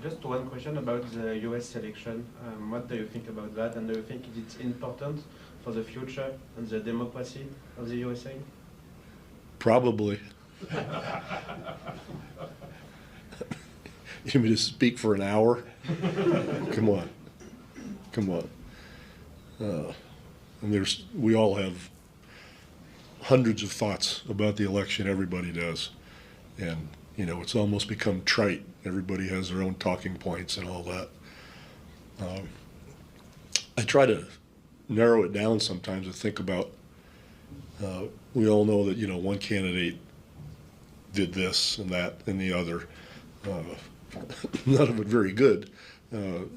Just one question about the US election. What do you think about that? And do you think it's important for the future and the democracy of the USA? Probably. You want me to speak for an hour? Come on. Come on. And we all have hundreds of thoughts about the election. Everybody does. And, you know, it's almost become trite. Everybody has their own talking points and all that. I try to narrow it down sometimes and think about, we all know that, you know, one candidate did this and that and the other. None of it very good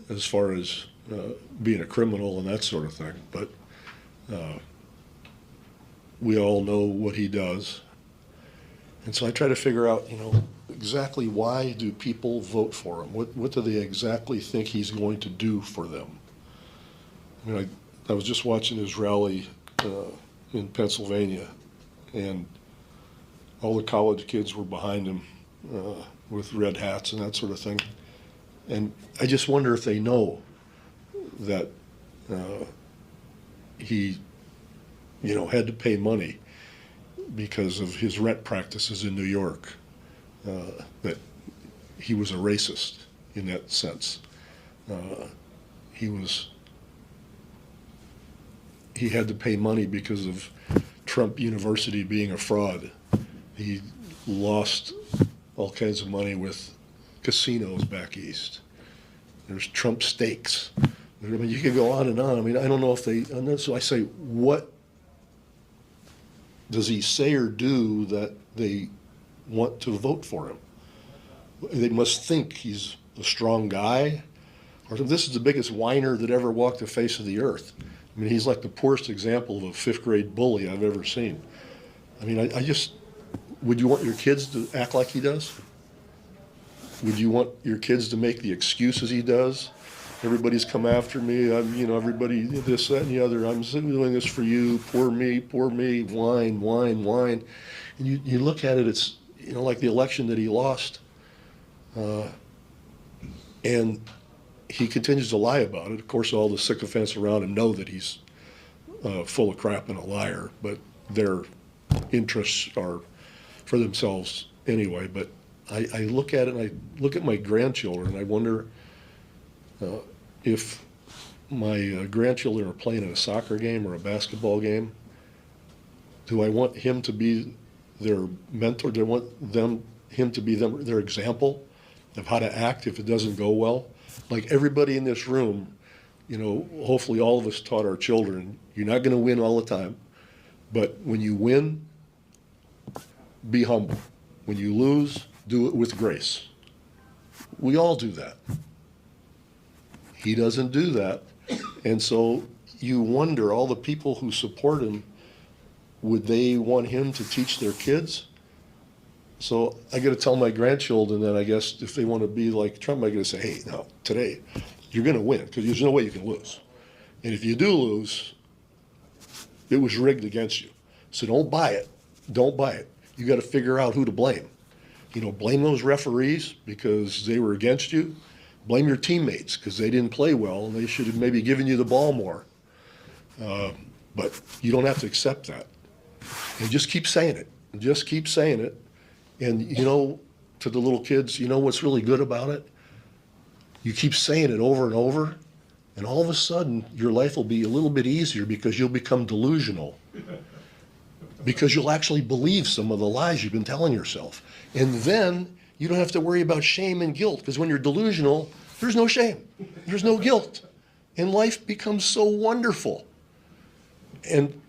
as far as being a criminal and that sort of thing. But we all know what he does. And so I try to figure out, you know, exactly why do people vote for him? What do they exactly think he's going to do for them? I mean, I was just watching his rally in Pennsylvania, and all the college kids were behind him with red hats and that sort of thing. And I just wonder if they know that he, you know, had to pay money because of his rent practices in New York, that he was a racist in that sense. He had to pay money because of Trump University being a fraud. He lost all kinds of money with casinos back east. There's Trump steaks. I mean, you could go on and on. I mean, I don't know if they, and so I say, what does he say or do that they want to vote for him? They must think he's a strong guy, or this is the biggest whiner that ever walked the face of the earth. I mean, he's like the poorest example of a fifth grade bully I've ever seen. I mean, I just, would you want your kids to act like he does? Would you want your kids to make the excuses he does? Everybody's come after me, you know, everybody this, that, and the other. I'm doing this for you, poor me, whine, whine, whine. And you look at it, it's, you know, like the election that he lost. And he continues to lie about it. Of course, all the sycophants around him know that he's full of crap and a liar, but their interests are for themselves anyway. But I look at it and I look at my grandchildren and I wonder if my grandchildren are playing in a soccer game or a basketball game, do I want him to be their mentor? Do I want him to be their example of how to act if it doesn't go well? Like everybody in this room, you know, hopefully all of us taught our children, you're not going to win all the time, but when you win, be humble. When you lose, do it with grace. We all do that. He doesn't do that. And so you wonder, all the people who support him, would they want him to teach their kids? So I got to tell my grandchildren that, I guess, if they want to be like Trump, I got to say, hey, no, today you're going to win because there's no way you can lose. And if you do lose, it was rigged against you. So don't buy it. Don't buy it. You got to figure out who to blame. You know, blame those referees because they were against you. Blame your teammates because they didn't play well and they should have maybe given you the ball more. But you don't have to accept that. And just keep saying it. Just keep saying it. And, you know, to the little kids, you know what's really good about it? You keep saying it over and over, and all of a sudden your life will be a little bit easier because you'll become delusional. Because you'll actually believe some of the lies you've been telling yourself. And then you don't have to worry about shame and guilt, because when you're delusional, there's no shame, there's no guilt. And life becomes so wonderful. And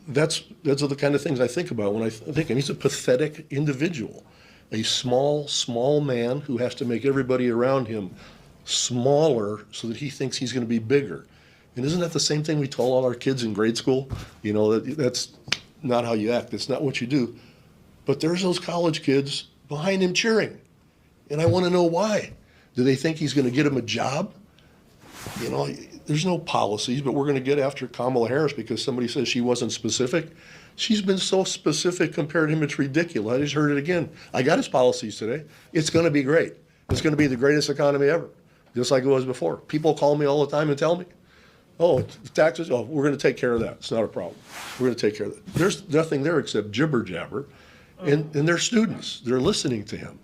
that's the kind of things I think about when I think, and he's a pathetic individual, a small man who has to make everybody around him smaller so that he thinks he's going to be bigger. And isn't that the same thing we tell all our kids in grade school? You know, that's not how you act. That's not what you do. But there's those college kids behind him cheering. And I want to know why. Do they think he's going to get him a job? You know, there's no policies, but we're going to get after Kamala Harris because somebody says she wasn't specific. She's been so specific compared to him, it's ridiculous. I just heard it again. I got his policies today. It's going to be great. It's going to be the greatest economy ever, just like it was before. People call me all the time and tell me, oh, taxes, oh, we're going to take care of that. It's not a problem. We're going to take care of that. There's nothing there except jibber jabber, and they're students. They're listening to him.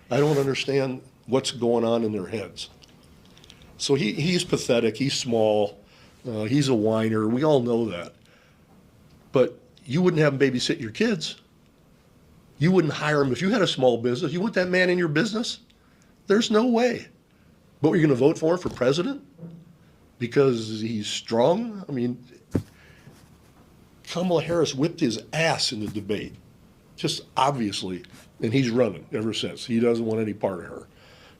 I don't understand what's going on in their heads. So he's pathetic. He's small. He's a whiner. We all know that. But you wouldn't have him babysit your kids. You wouldn't hire him if you had a small business. You want that man in your business? There's no way. But you're going to vote for him for president because he's strong? I mean, Kamala Harris whipped his ass in the debate, just obviously, and he's running ever since. He doesn't want any part of her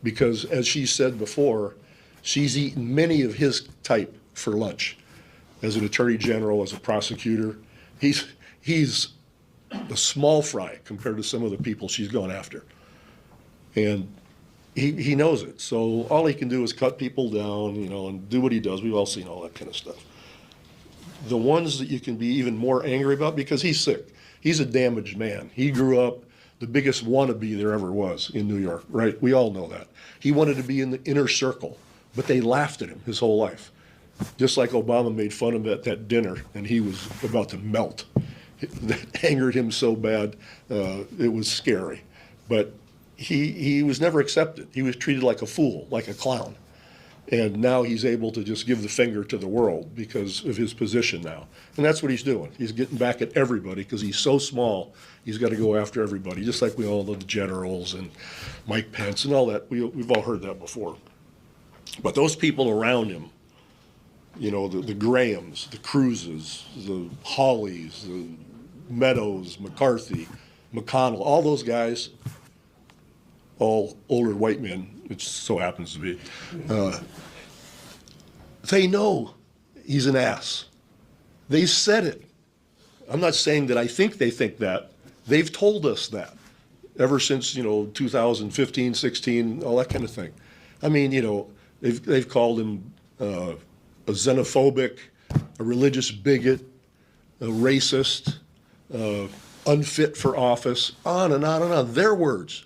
because, as she said before, she's eaten many of his type for lunch. As an attorney general, as a prosecutor, he's a small fry compared to some of the people she's gone after. And he knows it. So all he can do is cut people down, and do what he does. We've all seen all that kind of stuff. The ones that you can be even more angry about, because he's sick. He's a damaged man. He grew up the biggest wannabe there ever was in New York, right? We all know that. He wanted to be in the inner circle, but they laughed at him his whole life. Just like Obama made fun of him at that dinner, and he was about to melt. That angered him so bad, it was scary. But he was never accepted. He was treated like a fool, like a clown. And now he's able to just give the finger to the world because of his position now. And that's what he's doing. He's getting back at everybody because he's so small, he's got to go after everybody, just like we all know the generals and Mike Pence and all that. We've all heard that before. But those people around him, the Grahams, the Cruzes, the Hawleys, the Meadows, McCarthy, McConnell, all those guys, all older white men, which so happens to be, they know he's an ass. They said it. I'm not saying that I think they think that. They've told us that ever since, 2015, 16, all that kind of thing. I mean, they've called him a xenophobic, a religious bigot, a racist, unfit for office, on and on and on. Their words.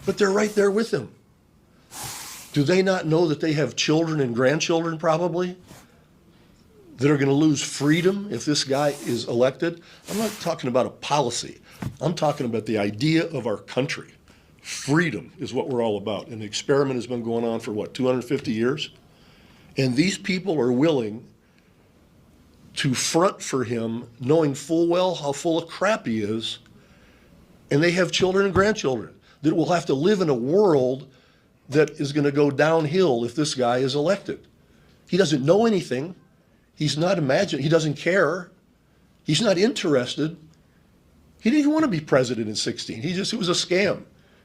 But they're right there with him. Do they not know that they have children and grandchildren probably that are going to lose freedom if this guy is elected? I'm not talking about a policy. I'm talking about the idea of our country. Freedom is what we're all about. And the experiment has been going on for 250 years? And these people are willing to front for him, knowing full well how full of crap he is, and they have children and grandchildren that will have to live in a world that is going to go downhill if this guy is elected. He doesn't know anything. He's not imagining. He doesn't care. He's not interested. He didn't even want to be president in 16. It was a scam.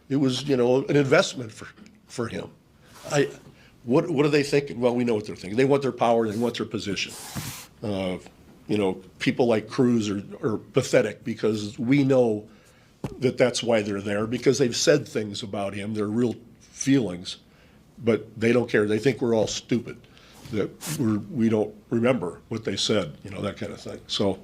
It was, an investment for him. What are they thinking? Well, we know what they're thinking. They want their power. They want their position. People like Cruz are pathetic because we know that that's why they're there, because they've said things about him, their real feelings, but they don't care. They think we're all stupid, that we don't remember what they said, that kind of thing. So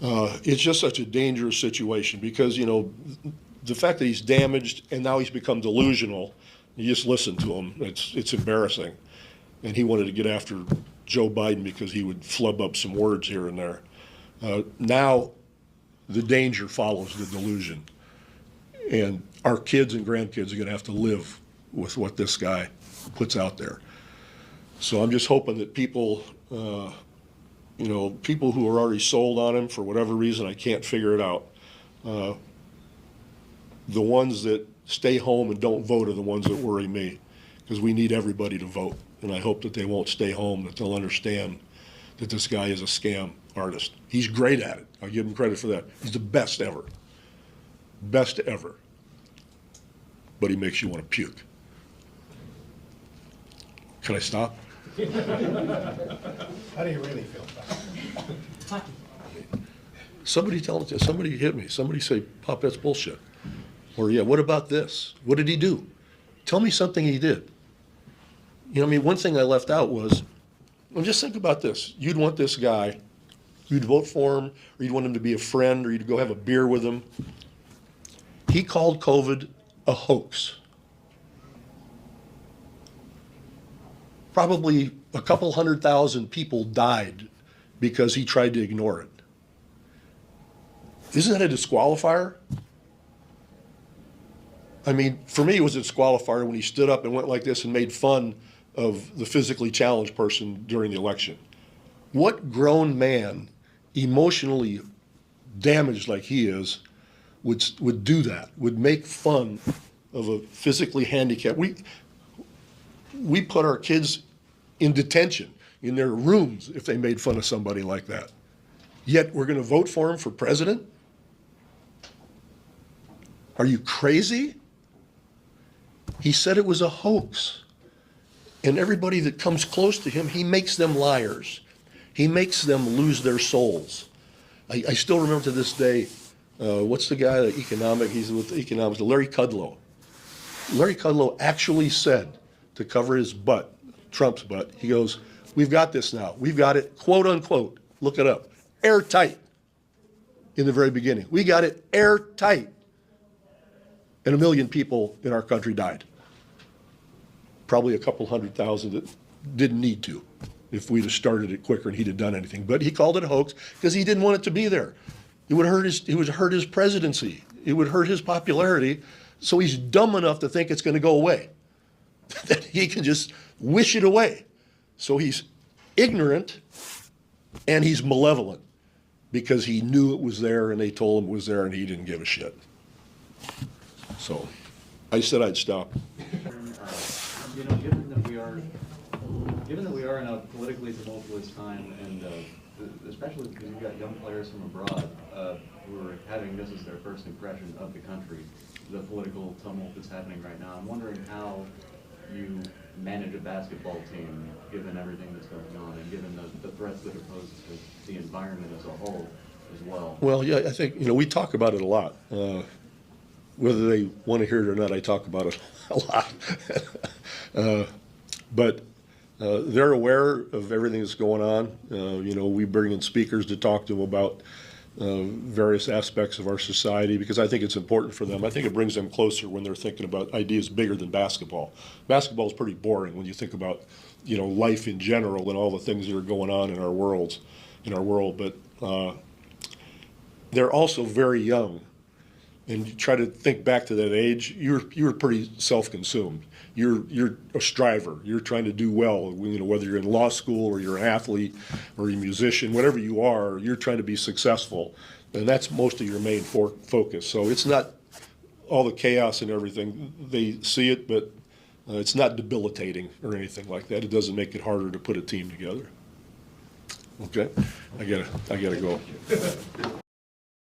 it's just such a dangerous situation because, the fact that he's damaged and now he's become delusional, you just listen to him, it's embarrassing. And he wanted to get after Joe Biden because he would flub up some words here and there. Now the danger follows the delusion. And our kids and grandkids are going to have to live with what this guy puts out there. So I'm just hoping that people, people who are already sold on him for whatever reason, I can't figure it out. The ones that stay home and don't vote are the ones that worry me, because we need everybody to vote. And I hope that they won't stay home, that they'll understand that this guy is a scam artist. He's great at it. I'll give him credit for that. He's the best ever. Best ever. But he makes you want to puke. Can I stop? How do you really feel about it? Somebody tell it. Somebody hit me. Somebody say, Pop, that's bullshit. Or, yeah, what about this? What did he do? Tell me something he did. One thing I left out was, well, just think about this. You'd want this guy, you'd vote for him, or you'd want him to be a friend, or you'd go have a beer with him. He called COVID a hoax. probably a couple 100,000 people died because he tried to ignore it. Isn't that a disqualifier? I mean, for me, it was a disqualifier when he stood up and went like this and made fun of the physically challenged person during the election. What grown man, emotionally damaged like he is, would do that, would make fun of a physically handicapped? We put our kids in detention, in their rooms, if they made fun of somebody like that. Yet we're going to vote for him for president? Are you crazy? He said it was a hoax. And everybody that comes close to him, he makes them liars. He makes them lose their souls. I still remember to this day, what's the guy, he's with economics, Larry Kudlow. Larry Kudlow actually said, to cover his butt, Trump's butt, he goes, we've got this now. We've got it, quote unquote, look it up, airtight in the very beginning. We got it airtight. And 1 million people in our country died. Probably a couple 100,000 that didn't need to if we'd have started it quicker and he'd have done anything. But he called it a hoax because he didn't want it to be there. It would hurt his presidency. It would hurt his popularity. So he's dumb enough to think it's going to go away, that he can just wish it away. So he's ignorant and he's malevolent because he knew it was there and they told him it was there and he didn't give a shit. So I said I'd stop. You know, given that we are in a politically tumultuous time, and especially because you've got young players from abroad who are having this as their first impression of the country, the political tumult that's happening right now, I'm wondering how you manage a basketball team given everything that's going on and given the threats that are posed to the environment as a whole as well. Well, yeah, I think, we talk about it a lot. Whether they want to hear it or not, I talk about it a lot. But they're aware of everything that's going on. We bring in speakers to talk to them about various aspects of our society because I think it's important for them. I think it brings them closer when they're thinking about ideas bigger than basketball. Basketball is pretty boring when you think about, life in general and all the things that are going on in our world. But they're also very young. And you try to think back to that age, you're pretty self-consumed. You're a striver. You're trying to do well. Whether you're in law school or you're an athlete or you're a musician, whatever you are, you're trying to be successful, and that's most of your main focus. So it's not all the chaos and everything. They see it, but it's not debilitating or anything like that. It doesn't make it harder to put a team together. Okay, I gotta go.